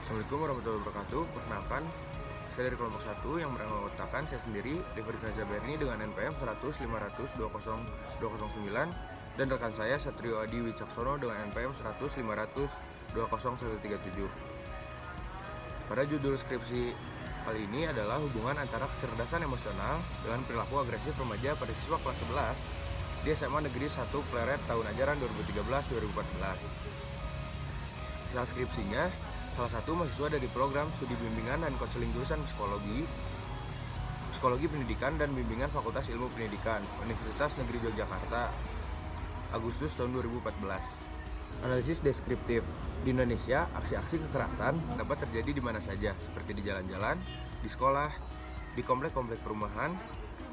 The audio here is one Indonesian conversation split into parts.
Assalamualaikum warahmatullahi wabarakatuh. Perkenalkan, saya dari kelompok 1 yang beranggotakan saya sendiri, Devi Franza Berni dengan NPM 100 500 20 209 dan rekan saya Satrio Adi Wicaksono dengan NPM 100 500 20137. Pada judul skripsi kali ini adalah hubungan antara kecerdasan emosional dengan perilaku agresif remaja pada siswa kelas 11 di SMA Negeri 1 Pleret tahun ajaran 2013-2014. Hasil skripsinya, salah satu mahasiswa dari program studi bimbingan dan konseling jurusan Psikologi Pendidikan dan Bimbingan Fakultas Ilmu Pendidikan, Universitas Negeri Yogyakarta, Agustus tahun 2014. Analisis deskriptif. Di Indonesia, aksi-aksi kekerasan dapat terjadi di mana saja, seperti di jalan-jalan, di sekolah, di komplek-komplek perumahan,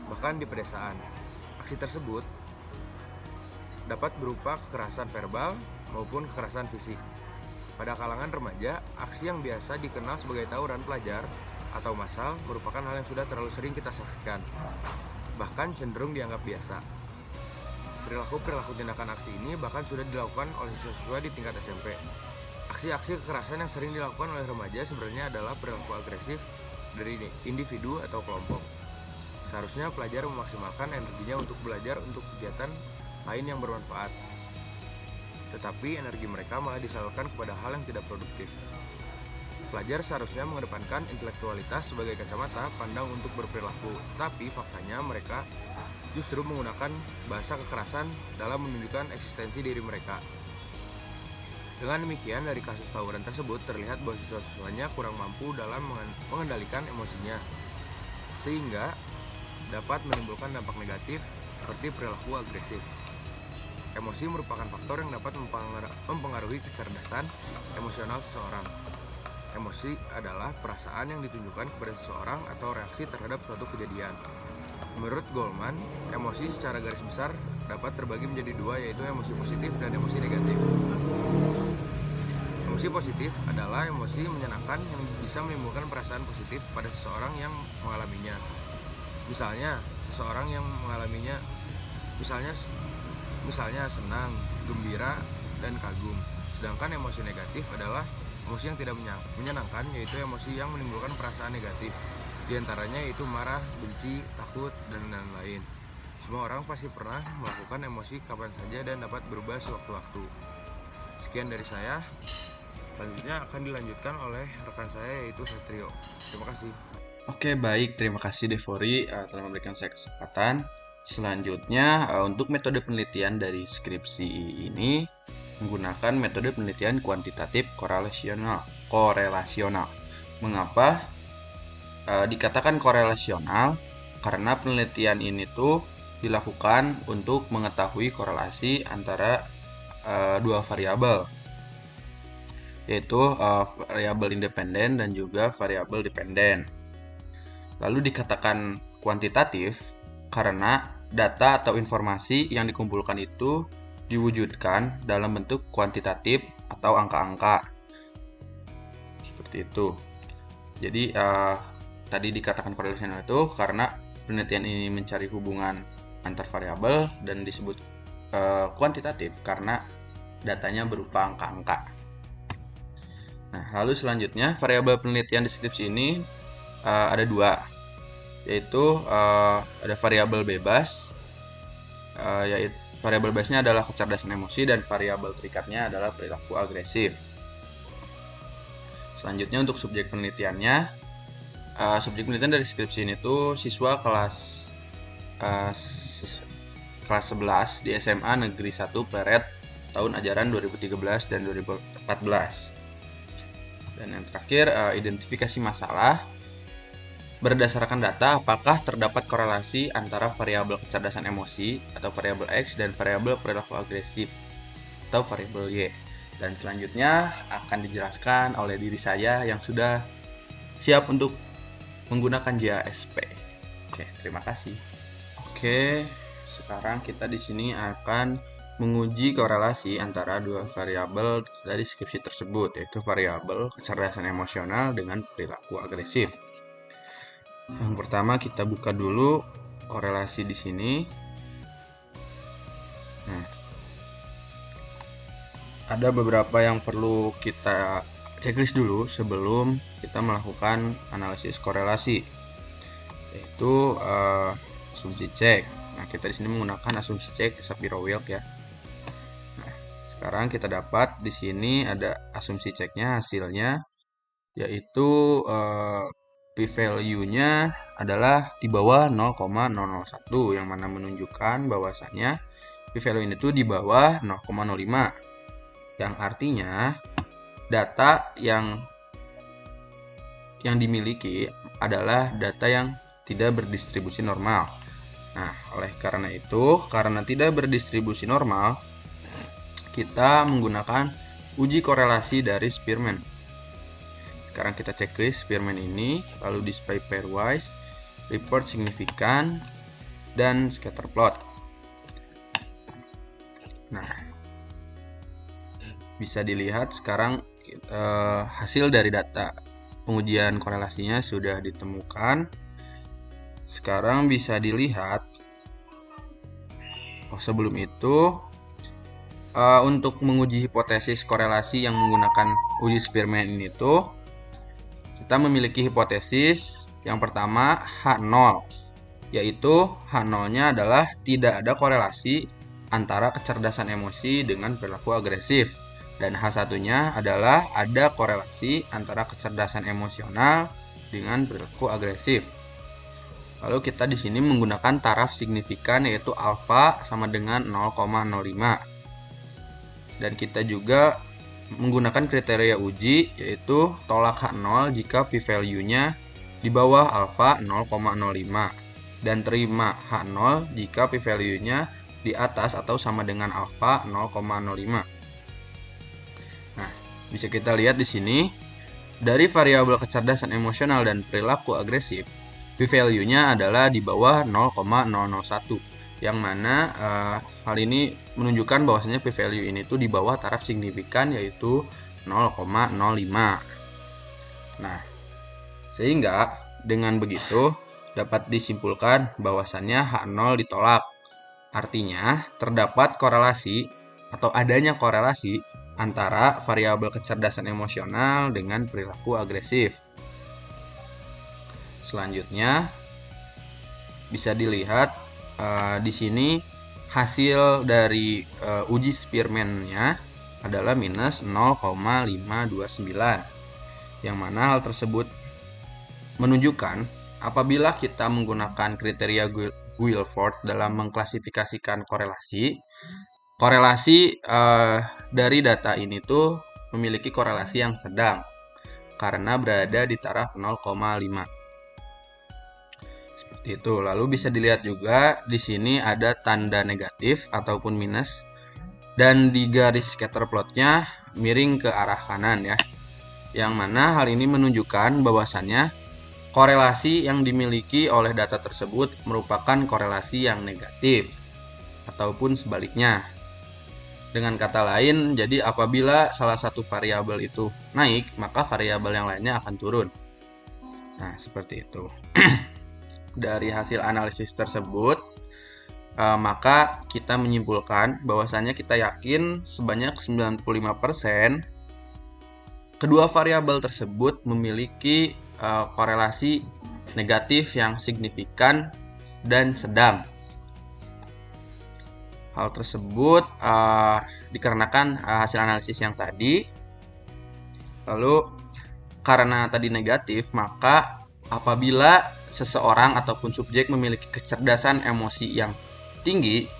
bahkan di pedesaan. Aksi tersebut dapat berupa kekerasan verbal maupun kekerasan fisik. Pada kalangan remaja, aksi yang biasa dikenal sebagai tawuran pelajar atau massal merupakan hal yang sudah terlalu sering kita saksikan, bahkan cenderung dianggap biasa. Perilaku tindakan aksi ini bahkan sudah dilakukan oleh siswa-siswa di tingkat SMP. Aksi-aksi kekerasan yang sering dilakukan oleh remaja sebenarnya adalah perilaku agresif dari individu atau kelompok. Seharusnya pelajar memaksimalkan energinya untuk belajar untuk kegiatan lain yang bermanfaat, tetapi energi mereka malah disalurkan kepada hal yang tidak produktif. Pelajar seharusnya mengedepankan intelektualitas sebagai kacamata pandang untuk berperilaku, tapi faktanya mereka justru menggunakan bahasa kekerasan dalam menunjukkan eksistensi diri mereka. Dengan demikian, dari kasus tawuran tersebut terlihat bahwa siswa-siswanya kurang mampu dalam mengendalikan emosinya, sehingga dapat menimbulkan dampak negatif seperti perilaku agresif. Emosi merupakan faktor yang dapat mempengaruhi kecerdasan emosional seseorang. Emosi adalah perasaan yang ditunjukkan kepada seseorang atau reaksi terhadap suatu kejadian. Menurut Goleman, emosi secara garis besar dapat terbagi menjadi dua, yaitu emosi positif dan emosi negatif. Emosi positif adalah emosi menyenangkan yang bisa menimbulkan perasaan positif pada seseorang yang mengalaminya. Misalnya senang, gembira, dan kagum. Sedangkan emosi negatif adalah emosi yang tidak menyenangkan, yaitu emosi yang menimbulkan perasaan negatif. Di antaranya yaitu marah, benci, takut, dan lain-lain. Semua orang pasti pernah melakukan emosi kapan saja dan dapat berubah sewaktu-waktu. Sekian dari saya. Selanjutnya akan dilanjutkan oleh rekan saya yaitu Satrio. Terima kasih. Oke, baik. Terima kasih Devori telah memberikan saya kesempatan. Selanjutnya, untuk metode penelitian dari skripsi ini menggunakan metode penelitian kuantitatif korelasional. Mengapa dikatakan korelasional? Karena penelitian ini tuh dilakukan untuk mengetahui korelasi antara dua variabel, yaitu variabel independen dan juga variabel dependen. Lalu dikatakan kuantitatif karena data atau informasi yang dikumpulkan itu diwujudkan dalam bentuk kuantitatif atau angka-angka. Seperti itu. Jadi tadi dikatakan korelasional itu karena penelitian ini mencari hubungan antar variabel dan disebut kuantitatif karena datanya berupa angka-angka. Nah, lalu selanjutnya variabel penelitian deskripsi ini ada dua, yaitu ada variabel bebas, yaitu variabel bebasnya adalah kecerdasan emosi dan variabel terikatnya adalah perilaku agresif. Selanjutnya untuk subjek penelitiannya, subjek penelitian dari deskripsi ini tuh siswa kelas 11 di SMA Negeri 1 Pleret tahun ajaran 2013 dan 2014. Dan yang terakhir, identifikasi masalah berdasarkan data apakah terdapat korelasi antara variabel kecerdasan emosi atau variabel X dan variabel perilaku agresif atau variabel Y. Dan selanjutnya akan dijelaskan oleh diri saya yang sudah siap untuk menggunakan JASP. Oke, terima kasih. Oke, sekarang kita di sini akan menguji korelasi antara dua variabel dari deskripsi tersebut, yaitu variabel kecerdasan emosional dengan perilaku agresif. Yang pertama kita buka dulu korelasi di sini. Nah, ada beberapa yang perlu kita checklist dulu sebelum kita melakukan analisis korelasi, yaitu asumsi cek. Nah, kita di sini menggunakan asumsi cek Shapiro-Wilk ya. Nah, sekarang kita dapat di sini ada asumsi ceknya, hasilnya yaitu p-value-nya adalah di bawah 0,001, yang mana menunjukkan bahwasannya p-value ini tuh di bawah 0,05, yang artinya data yang dimiliki adalah data yang tidak berdistribusi normal. Nah, oleh karena itu, karena tidak berdistribusi normal, kita menggunakan uji korelasi dari Spearman. Sekarang kita checklist Spearman ini, lalu display pairwise, report signifikan, dan scatter plot. Nah, bisa dilihat sekarang hasil dari data pengujian korelasinya sudah ditemukan. Sekarang bisa dilihat, sebelum itu untuk menguji hipotesis korelasi yang menggunakan uji Spearman ini tuh, kita memiliki hipotesis yang pertama H0, yaitu H0-nya adalah tidak ada korelasi antara kecerdasan emosi dengan perilaku agresif, dan H1-nya adalah ada korelasi antara kecerdasan emosional dengan perilaku agresif. Lalu kita di sini menggunakan taraf signifikan, yaitu alfa sama dengan 0,05. Dan kita juga menggunakan kriteria uji, yaitu tolak H0 jika p-value-nya di bawah alfa 0,05 dan terima H0 jika p-value-nya di atas atau sama dengan alfa 0,05. Nah, bisa kita lihat di sini dari variabel kecerdasan emosional dan perilaku agresif, p-value-nya adalah di bawah 0,001, yang mana hal ini menunjukkan bahwasanya p-value ini tuh di bawah taraf signifikan, yaitu 0,05. Nah, sehingga dengan begitu dapat disimpulkan bahwasannya H0 ditolak. Artinya terdapat korelasi atau adanya korelasi antara variabel kecerdasan emosional dengan perilaku agresif. Selanjutnya bisa dilihat di sini hasil dari uji Spearman-nya adalah minus 0,529, yang mana hal tersebut menunjukkan apabila kita menggunakan kriteria Guilford dalam mengklasifikasikan korelasi dari data ini tuh memiliki korelasi yang sedang karena berada di taraf 0,5. Seperti itu. Lalu bisa dilihat juga di sini ada tanda negatif ataupun minus, dan di garis scatter plotnya miring ke arah kanan ya. Yang mana hal ini menunjukkan bahwasannya korelasi yang dimiliki oleh data tersebut merupakan korelasi yang negatif ataupun sebaliknya. Dengan kata lain, jadi apabila salah satu variabel itu naik, maka variabel yang lainnya akan turun. Nah, seperti itu. Dari hasil analisis tersebut, maka kita menyimpulkan bahwasannya kita yakin sebanyak 95% kedua variabel tersebut memiliki korelasi negatif yang signifikan dan sedang. Hal tersebut dikarenakan hasil analisis yang tadi. Lalu karena tadi negatif, maka apabila seseorang ataupun subjek memiliki kecerdasan emosi yang tinggi,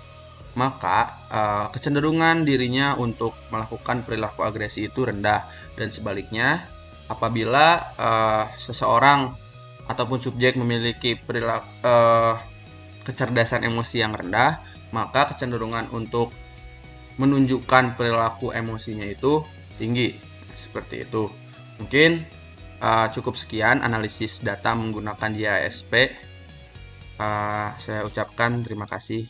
maka kecenderungan dirinya untuk melakukan perilaku agresi itu rendah. Dan sebaliknya, apabila seseorang ataupun subjek memiliki perilaku kecerdasan emosi yang rendah, maka kecenderungan untuk menunjukkan perilaku emosinya itu tinggi. Seperti itu. Mungkin cukup sekian analisis data menggunakan JASP. Saya ucapkan terima kasih.